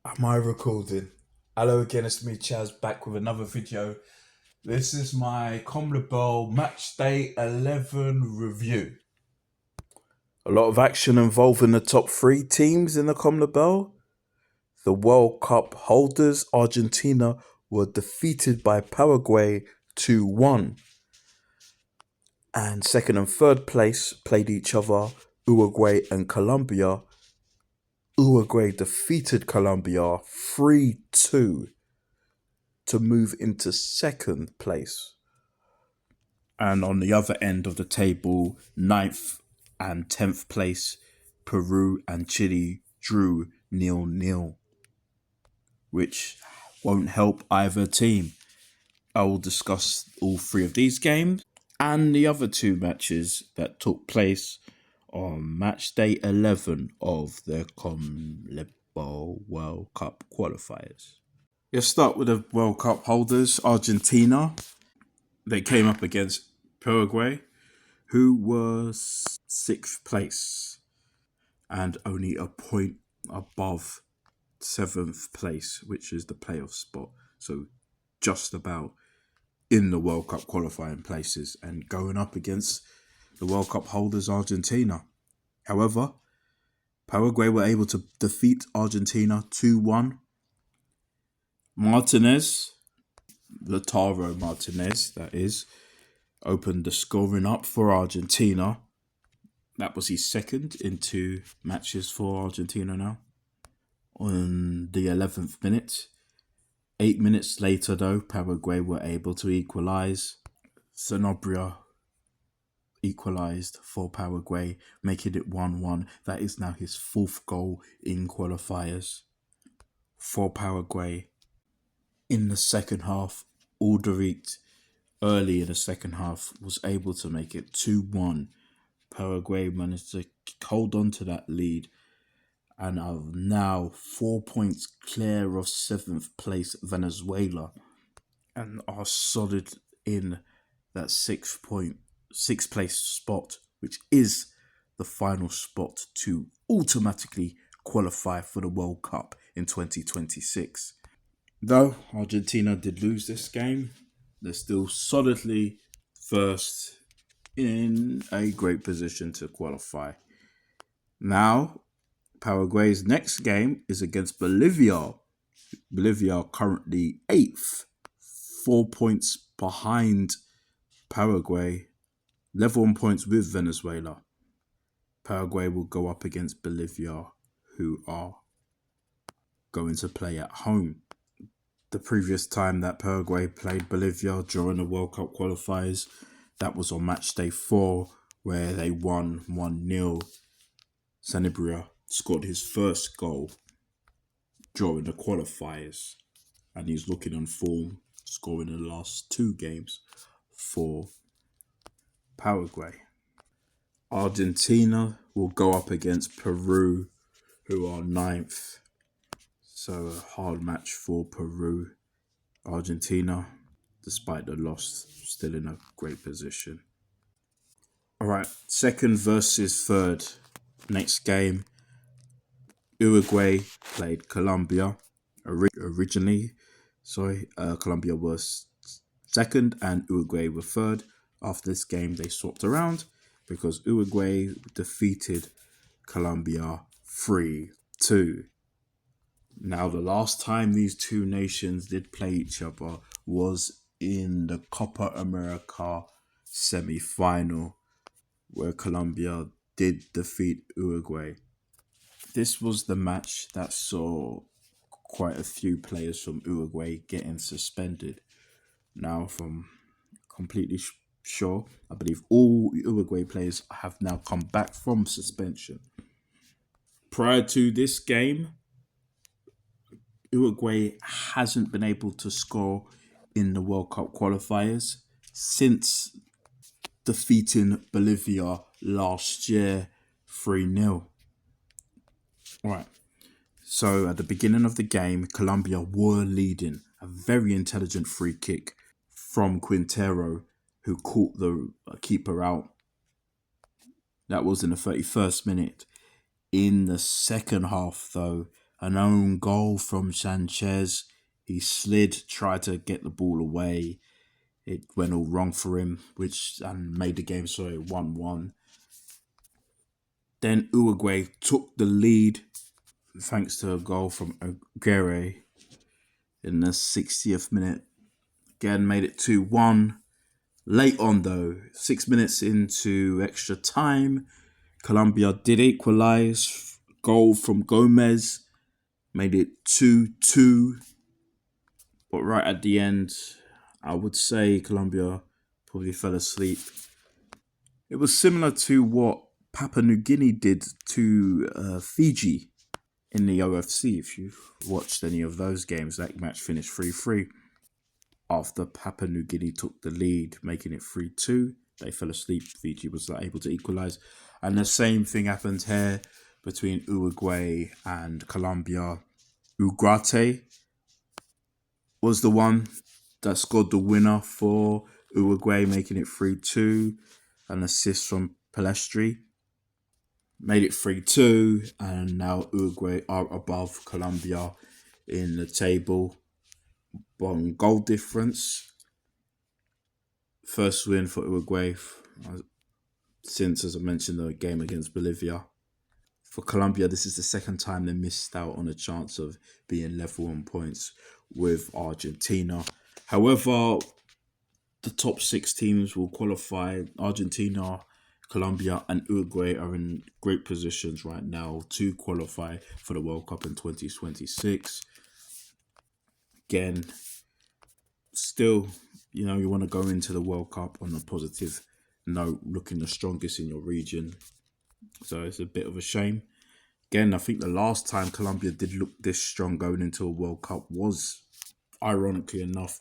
Am I recording? Hello again, it's me Chaz back with another video. This is my CONMEBOL Match Day 11 review. A lot of action involving the top three teams in the CONMEBOL. The World Cup holders, Argentina, were defeated by Paraguay 2-1. And second and third place played each other, Uruguay and Colombia. Uruguay defeated Colombia 3-2. to move into second place. And on the other end of the table, ninth and 10th place, Peru and Chile drew 0-0, which won't help either team. I will discuss all three of these games and the other two matches that took place on match day 11 of the CONMEBOL World Cup qualifiers. Let's start with the World Cup holders, Argentina. They came up against Paraguay, who was sixth place and only a point above seventh place, which is the playoff spot. So just about in the World Cup qualifying places and going up against the World Cup holders, Argentina. However, Paraguay were able to defeat Argentina 2-1. Lautaro Martinez, that is, opened the scoring up for Argentina. That was his second in two matches for Argentina now. On the 11th minute. 8 minutes later, though, Paraguay were able to equalise. Sanabria equalised for Paraguay, making it 1-1. That is now his fourth goal in qualifiers for Paraguay. In the second half, Alderete, early in the second half, was able to make it 2-1. Paraguay managed to hold on to that lead and are now 4 points clear of seventh place Venezuela and are solid in that sixth place spot, which is the final spot to automatically qualify for the World Cup in 2026. Though Argentina did lose this game, they're still solidly first in a great position to qualify. Now, Paraguay's next game is against Bolivia. Bolivia are currently 8th, 4 points behind Paraguay, level on points with Venezuela. Paraguay will go up against Bolivia, who are going to play at home. The previous time that Paraguay played Bolivia during the World Cup qualifiers, that was on match day 4, where they won 1-0. Sanabria scored his first goal during the qualifiers, and he's looking on form, scoring the last 2 games for Paraguay. Argentina will go up against Peru, who are 9th. So a hard match for Peru. Argentina, despite the loss, still in a great position. Alright, second versus third. Next game, Uruguay played Colombia. Originally, Colombia was second and Uruguay were third. After this game, they swapped around because Uruguay defeated Colombia 3-2. Now, the last time these two nations did play each other was in the Copa America semi-final, where Colombia did defeat Uruguay. This was the match that saw quite a few players from Uruguay getting suspended. Now, from completely sure, I believe all Uruguay players have now come back from suspension. Prior to this game, Uruguay hasn't been able to score in the World Cup qualifiers since defeating Bolivia last year 3-0. Right. So at the beginning of the game, Colombia were leading. A very intelligent free kick from Quintero, who caught the keeper out. That was in the 31st minute. In the second half, though, An own goal from Sanchez. He slid, tried to get the ball away. It went all wrong for him, and made the game 1-1. Then Uruguay took the lead thanks to a goal from Aguirre in the 60th minute. Again, made it 2-1. Late on, though, 6 minutes into extra time, Colombia did equalise. Goal from Gomez made it 2-2. But right at the end, I would say Colombia probably fell asleep. It was similar to what Papua New Guinea did to Fiji in the OFC. If you've watched any of those games, that match finished 3-3. After Papua New Guinea took the lead, making it 3-2, they fell asleep. Fiji was able to equalise. And the same thing happened here between Uruguay and Colombia. Ugarte was the one that scored the winner for Uruguay, making it 3-2. An assist from Palestri made it 3-2, and now Uruguay are above Colombia in the table. On goal difference, first win for Uruguay since, as I mentioned, the game against Bolivia. For Colombia, this is the second time they missed out on a chance of being level on points with Argentina. However, the top 6 teams will qualify. Argentina, Colombia and Uruguay are in great positions right now to qualify for the World Cup in 2026. Again, still, you want to go into the World Cup on a positive note, looking the strongest in your region. So it's a bit of a shame. Again, I think the last time Colombia did look this strong going into a World Cup was, ironically enough,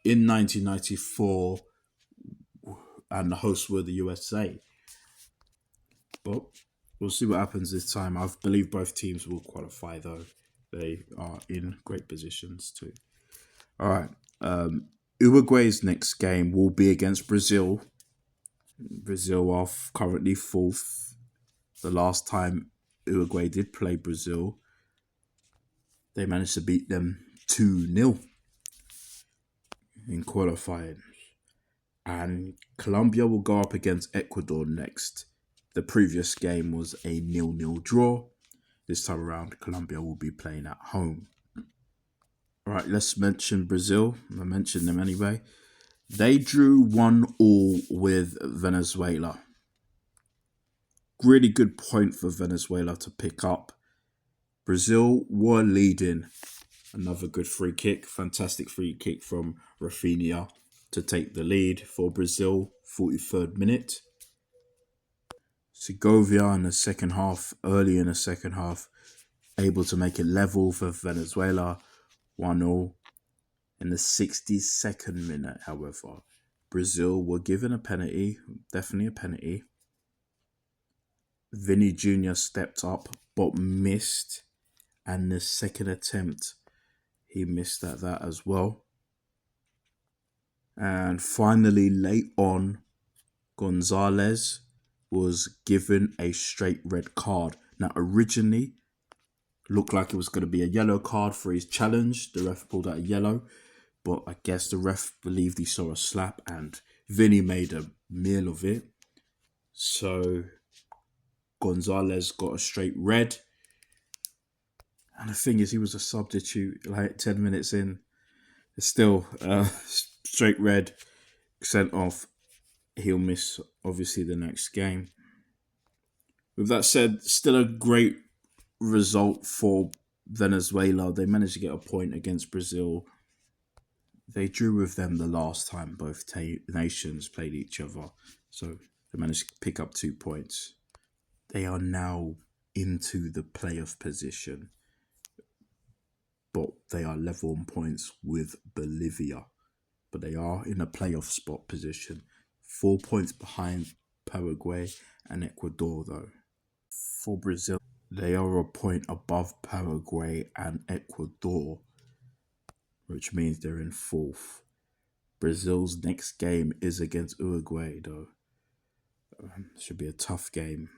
in 1994, and the hosts were the USA. But we'll see what happens this time. I believe both teams will qualify, though. They are in great positions too. All right. Uruguay's next game will be against Brazil. Brazil are currently 4th. The last time Uruguay did play Brazil, they managed to beat them 2-0 in qualifying. And Colombia will go up against Ecuador next. The previous game was a 0-0 draw. This time around, Colombia will be playing at home. All right, let's mention Brazil. I mentioned them anyway. They drew 1-1 with Venezuela. Really good point for Venezuela to pick up. Brazil were leading. Another good free kick. Fantastic free kick from Rafinha to take the lead for Brazil. 43rd minute. Segovia in the second half, early in the second half, able to make it level for Venezuela. 1-0. In the 62nd minute, however, Brazil were given a penalty. Definitely a penalty. Vini Jr. stepped up but missed. And the second attempt, he missed at that as well. And finally, late on, Gonzalez was given a straight red card. Now, originally, looked like it was going to be a yellow card for his challenge. The ref pulled out a yellow. But I guess the ref believed he saw a slap and Vinny made a meal of it. So Gonzalez got a straight red. And the thing is, he was a substitute like 10 minutes in. Still, straight red, sent off. He'll miss, obviously, the next game. With that said, still a great result for Venezuela. They managed to get a point against Brazil. They drew with them the last time both nations played each other. So they managed to pick up 2 points. They are now into the playoff position. But they are level on points with Bolivia. But they are in a playoff spot position. 4 points behind Paraguay and Ecuador, though. For Brazil, they are a point above Paraguay and Ecuador, which means they're in 4th. Brazil's next game is against Uruguay, though. Should be a tough game.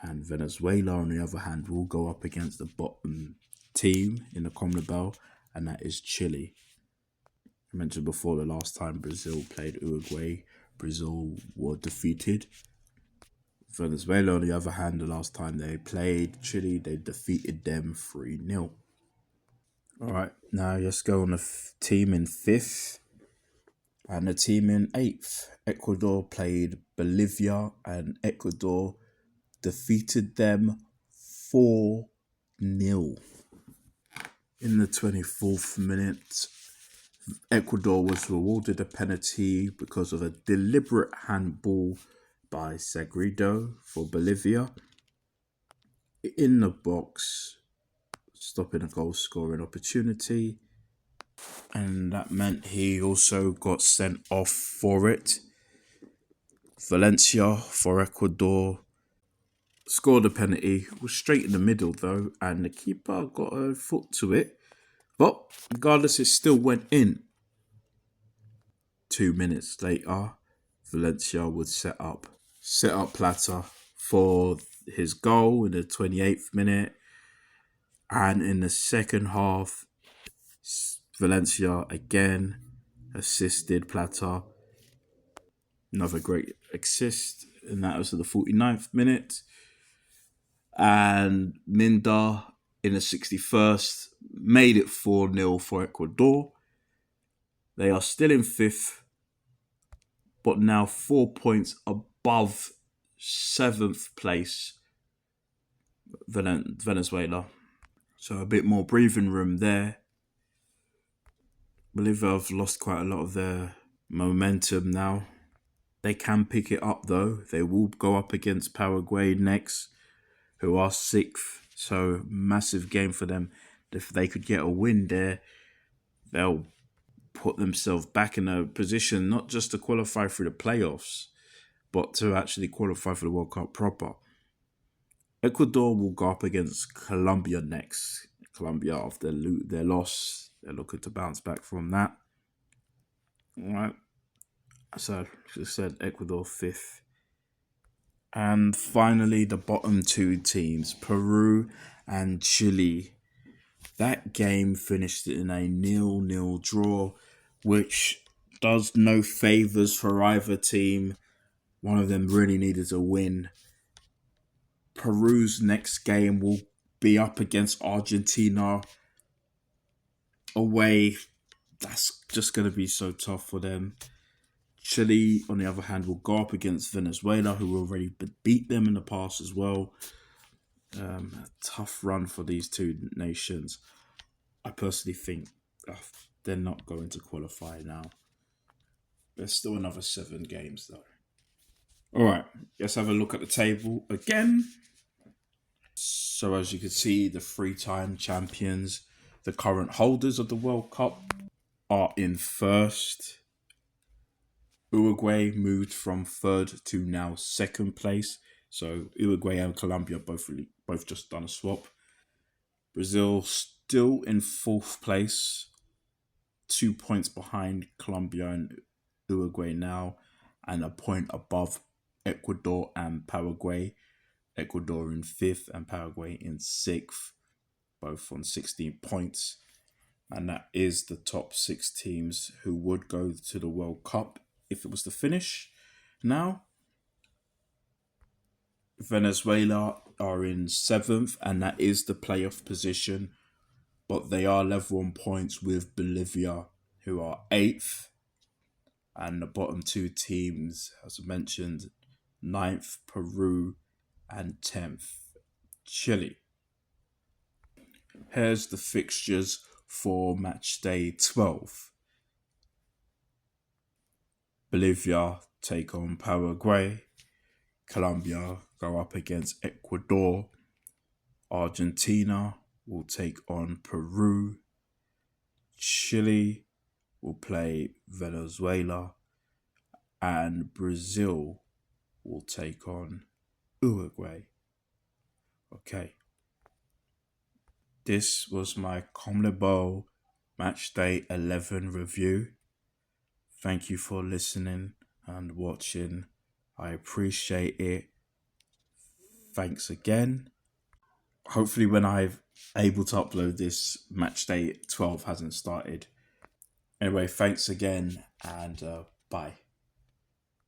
And Venezuela, on the other hand, will go up against the bottom team in the CONMEBOL, and that is Chile. I mentioned before, the last time Brazil played Uruguay, Brazil were defeated. Venezuela, on the other hand, the last time they played Chile, they defeated them 3-0. All right, now let's go on the team in 5th and the team in 8th. Ecuador played Bolivia, and Ecuador defeated them 4-0. In the 24th minute, Ecuador was rewarded a penalty because of a deliberate handball by Sagredo for Bolivia in the box, stopping a goal scoring opportunity, and that meant he also got sent off for it. Valencia for Ecuador scored a penalty, was straight in the middle though, and the keeper got a foot to it, but regardless, it still went in. 2 minutes later, Valencia would set up Plata for his goal in the 28th minute, and in the second half, Valencia again assisted Plata. Another great assist, and that was at the 49th minute. And Minda in the 61st made it 4-0 for Ecuador. They are still in 5th, but now 4 points above 7th place Venezuela. So a bit more breathing room there. Bolivia have lost quite a lot of their momentum now. They can pick it up though. They will go up against Paraguay next, who are 6th. So massive game for them. If they could get a win there, they'll put themselves back in a position not just to qualify for the playoffs, but to actually qualify for the World Cup proper. Ecuador will go up against Colombia next. Colombia, after their loss, they're looking to bounce back from that. All right. So, as I said, Ecuador 5th. And finally, the bottom 2 teams, Peru and Chile. That game finished in a 0-0 draw, which does no favours for either team. One of them really needed a win. Peru's next game will be up against Argentina away. That's just going to be so tough for them. Chile, on the other hand, will go up against Venezuela, who already beat them in the past as well. A tough run for these 2 nations. I personally think they're not going to qualify now. There's still another 7 games though. All right, let's have a look at the table again. So as you can see, the 3-time champions, the current holders of the World Cup, are in 1st. Uruguay moved from 3rd to now 2nd place. So Uruguay and Colombia both just done a swap. Brazil still in 4th place, 2 points behind Colombia and Uruguay now, and a point above Ecuador and Paraguay. Ecuador in 5th and Paraguay in 6th, both on 16 points. And that is the top 6 teams who would go to the World Cup if it was to finish. Now, Venezuela are in 7th, and that is the playoff position, but they are level on points with Bolivia, who are 8th. And the bottom 2 teams, as I mentioned, 9th, Peru, and 10th, Chile. Here's the fixtures for match day 12. Bolivia take on Paraguay. Colombia go up against Ecuador. Argentina will take on Peru. Chile will play Venezuela. And Brazil will take on Uruguay. Okay. This was my CONMEBOL Match Day 11 review. Thank you for listening and watching. I appreciate it. thanks again. Hopefully when I'm able to upload this, match day 12 hasn't started. Anyway, thanks again, and bye.